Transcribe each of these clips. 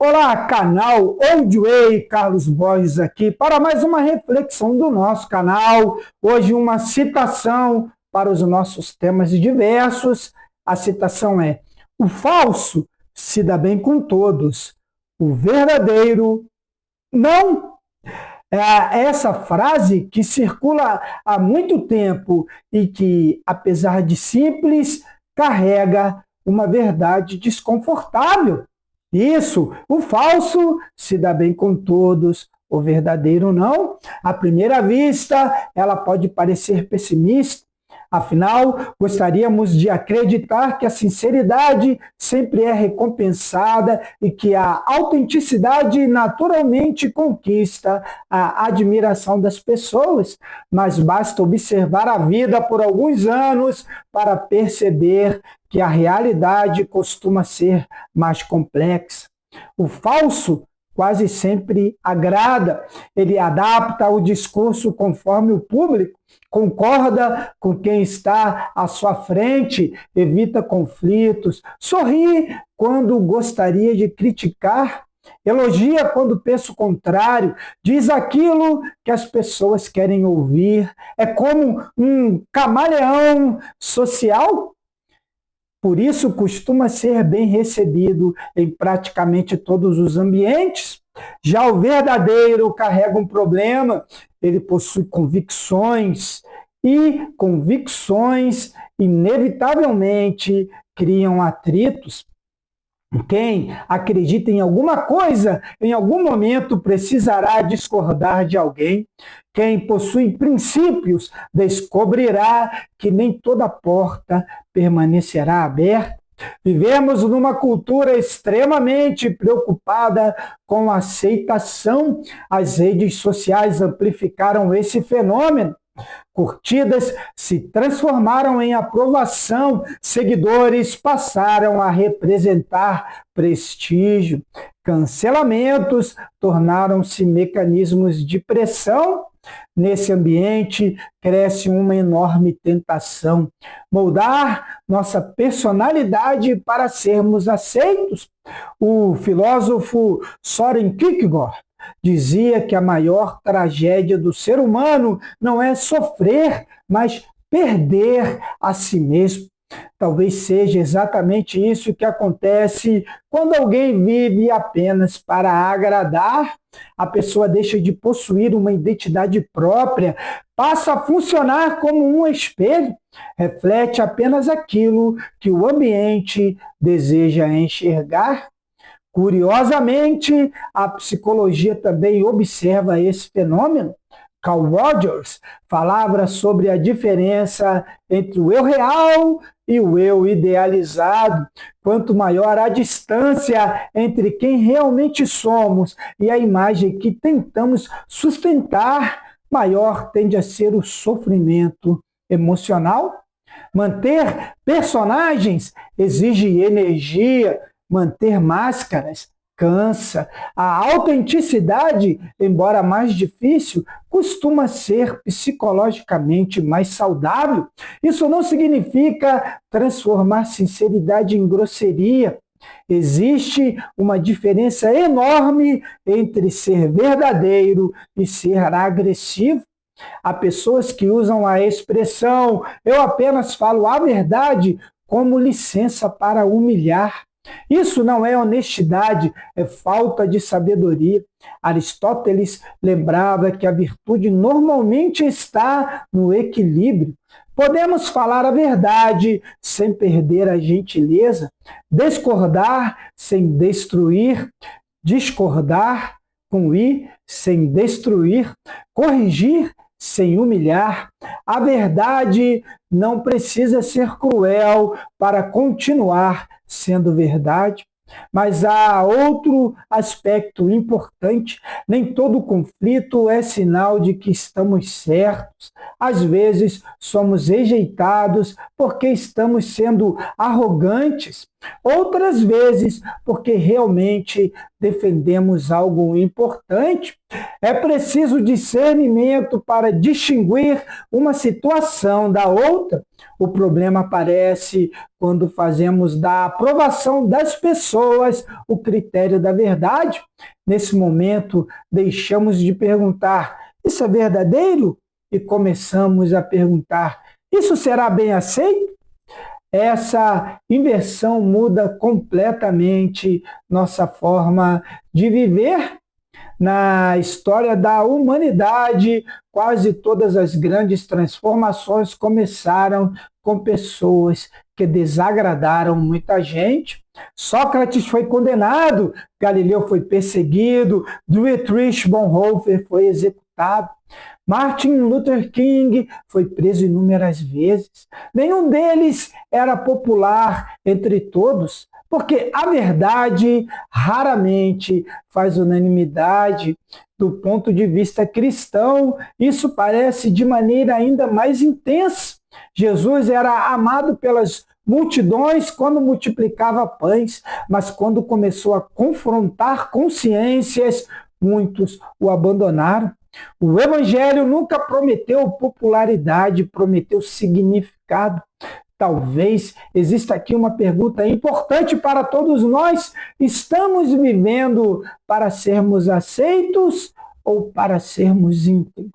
Olá, canal Old Way, Carlos Borges aqui para mais uma reflexão do nosso canal. Hoje uma citação para os nossos temas diversos. A citação é: o falso se dá bem com todos, o verdadeiro não. Essa frase que circula há muito tempo e que, apesar de simples, carrega uma verdade desconfortável. Isso, o falso se dá bem com todos, o verdadeiro não. À primeira vista, ela pode parecer pessimista. Afinal, gostaríamos de acreditar que a sinceridade sempre é recompensada e que a autenticidade naturalmente conquista a admiração das pessoas, mas basta observar a vida por alguns anos para perceber que a realidade costuma ser mais complexa. O falso quase sempre agrada, ele adapta o discurso conforme o público, concorda com quem está à sua frente, evita conflitos, sorri quando gostaria de criticar, elogia quando pensa o contrário, diz aquilo que as pessoas querem ouvir, é como um camaleão social. Por isso, costuma ser bem recebido em praticamente todos os ambientes. Já o verdadeiro carrega um problema, ele possui convicções, e convicções, inevitavelmente, criam atritos. Quem acredita em alguma coisa, em algum momento precisará discordar de alguém. Quem possui princípios descobrirá que nem toda porta permanecerá aberta. Vivemos numa cultura extremamente preocupada com a aceitação. As redes sociais amplificaram esse fenômeno. Curtidas se transformaram em aprovação, seguidores passaram a representar prestígio, cancelamentos tornaram-se mecanismos de pressão. Nesse ambiente, cresce uma enorme tentação: moldar nossa personalidade para sermos aceitos. O filósofo Soren Kierkegaard dizia que a maior tragédia do ser humano não é sofrer, mas perder a si mesmo. Talvez seja exatamente isso que acontece quando alguém vive apenas para agradar. A pessoa deixa de possuir uma identidade própria, passa a funcionar como um espelho, reflete apenas aquilo que o ambiente deseja enxergar. Curiosamente, a psicologia também observa esse fenômeno. Carl Rogers falava sobre a diferença entre o eu real e o eu idealizado. Quanto maior a distância entre quem realmente somos e a imagem que tentamos sustentar, maior tende a ser o sofrimento emocional. Manter personagens exige energia, manter máscaras cansa. A autenticidade, embora mais difícil, costuma ser psicologicamente mais saudável. Isso não significa transformar sinceridade em grosseria. Existe uma diferença enorme entre ser verdadeiro e ser agressivo. Há pessoas que usam a expressão "eu apenas falo a verdade" como licença para humilhar. Isso não é honestidade, é falta de sabedoria. Aristóteles lembrava que a virtude normalmente está no equilíbrio. Podemos falar a verdade sem perder a gentileza, discordar sem destruir, discordar com i sem destruir, corrigir sem humilhar. A verdade não precisa ser cruel para continuar sendo verdade. Mas há outro aspecto importante: nem todo conflito é sinal de que estamos certos. Às vezes somos rejeitados porque estamos sendo arrogantes. outras vezes porque realmente defendemos algo importante. É preciso discernimento para distinguir uma situação da outra. O problema aparece quando fazemos da aprovação das pessoas o critério da verdade. Nesse momento, deixamos de perguntar: isso é verdadeiro? E começamos a perguntar: isso será bem aceito? Essa inversão muda completamente nossa forma de viver. Na história da humanidade, quase todas as grandes transformações começaram com pessoas que desagradaram muita gente. Sócrates foi condenado, Galileu foi perseguido, Dietrich Bonhoeffer foi executado. Martin Luther King foi preso inúmeras vezes. Nenhum deles era popular entre todos, porque a verdade raramente faz unanimidade. Do ponto de vista cristão, isso parece de maneira ainda mais intensa. Jesus era amado pelas multidões quando multiplicava pães, mas quando começou a confrontar consciências, muitos o abandonaram. O Evangelho nunca prometeu popularidade, prometeu significado. Talvez exista aqui uma pergunta importante para todos nós: estamos vivendo para sermos aceitos ou para sermos íntegros?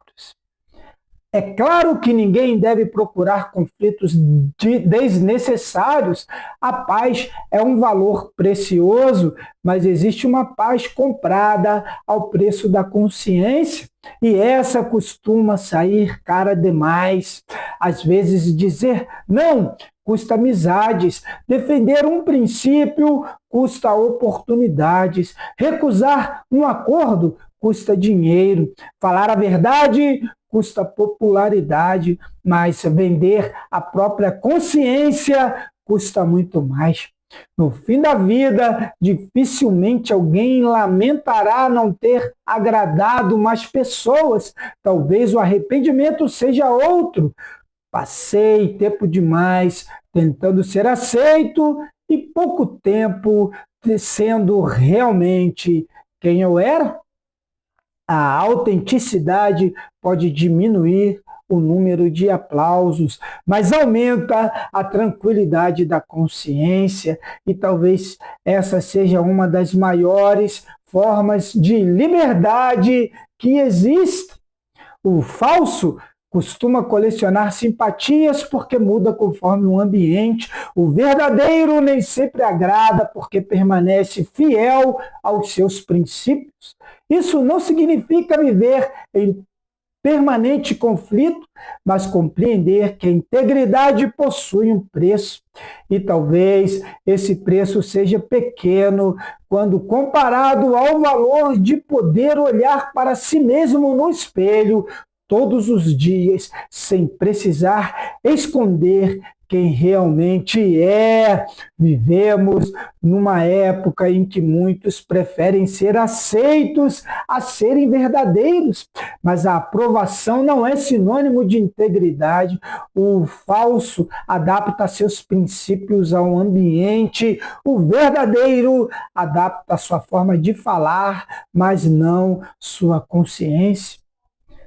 É claro que ninguém deve procurar conflitos desnecessários. A paz é um valor precioso, mas existe uma paz comprada ao preço da consciência, e essa costuma sair cara demais. Às vezes dizer não custa amizades, defender um princípio custa oportunidades, recusar um acordo custa dinheiro, falar a verdade custa popularidade, mas vender a própria consciência custa muito mais. No fim da vida, dificilmente alguém lamentará não ter agradado mais pessoas. Talvez o arrependimento seja outro. Passei tempo demais tentando ser aceito e pouco tempo sendo realmente quem eu era. A autenticidade pode diminuir o número de aplausos, mas aumenta a tranquilidade da consciência, e talvez essa seja uma das maiores formas de liberdade que existe. O falso costuma colecionar simpatias porque muda conforme o ambiente. O verdadeiro nem sempre agrada porque permanece fiel aos seus princípios. Isso não significa viver em permanente conflito, mas compreender que a integridade possui um preço. E talvez esse preço seja pequeno quando comparado ao valor de poder olhar para si mesmo no espelho todos os dias, sem precisar esconder quem realmente é. Vivemos numa época em que muitos preferem ser aceitos a serem verdadeiros, mas a aprovação não é sinônimo de integridade. O falso adapta seus princípios ao ambiente, o verdadeiro adapta a sua forma de falar, mas não sua consciência.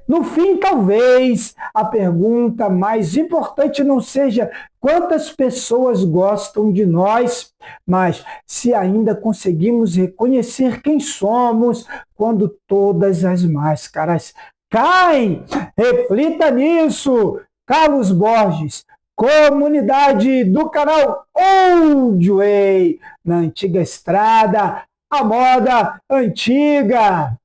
No fim, talvez a pergunta mais importante não seja quantas pessoas gostam de nós, mas se ainda conseguimos reconhecer quem somos quando todas as máscaras caem. Reflita nisso. Carlos Borges, comunidade do canal Old Way, na antiga estrada, a moda antiga.